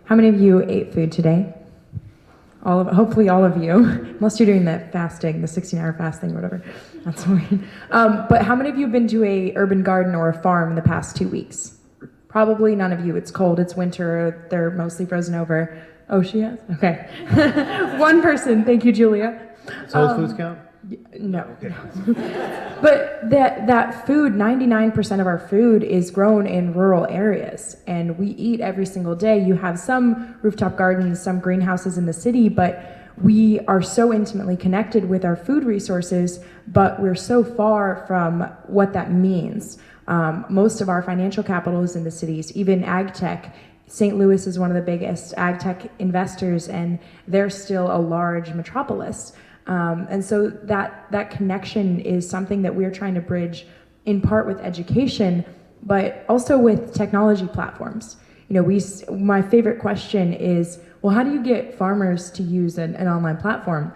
How many of you ate food today? Hopefully all of you, unless you're doing that fasting, the 16-hour fasting or whatever. That's weird. But how many of you have been to a urban garden or a farm in the past 2 weeks? Probably none of you. It's cold, it's winter, they're mostly frozen over. Oh, she has? Okay. One person. Thank you, Julia. Does Whole Foods count? No. Okay. But that food, 99% of our food is grown in rural areas, and we eat every single day. You have some rooftop gardens, some greenhouses in the city, but we are so intimately connected with our food resources, but we're so far from what that means. Most of our financial capital is in the cities, even ag tech. St. Louis is one of the biggest ag tech investors, and they're still a large metropolis. And so that connection is something that we're trying to bridge in part with education, but also with technology platforms. You know, my favorite question is, well, how do you get farmers to use an online platform?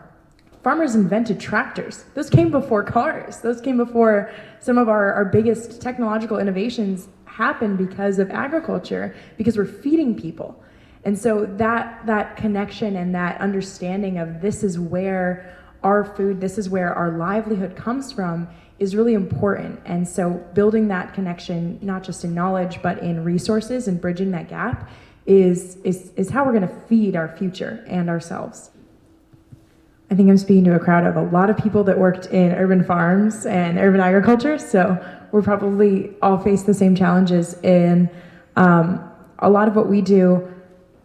Farmers invented tractors. Those came before cars. Those came before some of our biggest technological innovations happened because of agriculture, because we're feeding people. And so that connection and that understanding of this is where our food, this is where our livelihood comes from, is really important. And so building that connection, not just in knowledge, but in resources and bridging that gap is how we're gonna feed our future and ourselves. I think I'm speaking to a crowd of a lot of people that worked in urban farms and urban agriculture, so we're probably all face the same challenges in a lot of what we do.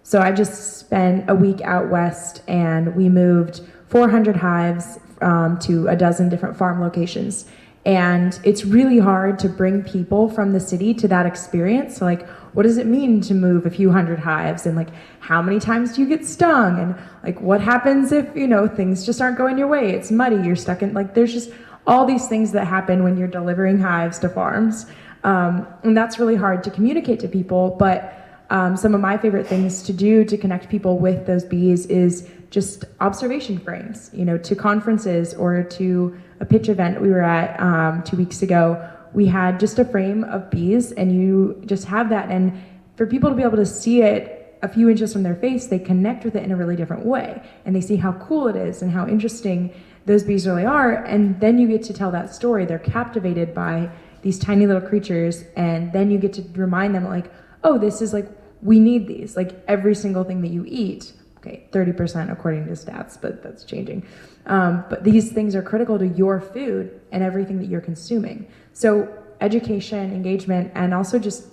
So I just spent a week out west, and we moved 400 hives to a dozen different farm locations. And it's really hard to bring people from the city to that experience. So like, what does it mean to move a few hundred hives? And like, how many times do you get stung? And like, what happens if, things just aren't going your way? It's muddy, you're stuck in, like, there's just all these things that happen when you're delivering hives to farms. And that's really hard to communicate to people, but some of my favorite things to do to connect people with those bees is just observation frames, to conferences or to a pitch event we were at 2 weeks ago. We had just a frame of bees, and you just have that, and for people to be able to see it a few inches from their face, they connect with it in a really different way, and they see how cool it is and how interesting those bees really are, and then you get to tell that story. They're captivated by these tiny little creatures, and then you get to remind them, like, oh, this is like, we need these, like every single thing that you eat. Okay, 30% according to stats, but that's changing. But these things are critical to your food and everything that you're consuming. So education, engagement, and also just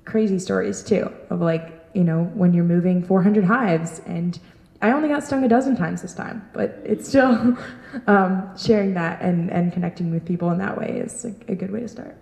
crazy stories too, of like, when you're moving 400 hives, and I only got stung a dozen times this time, but it's still sharing that and connecting with people in that way is a good way to start.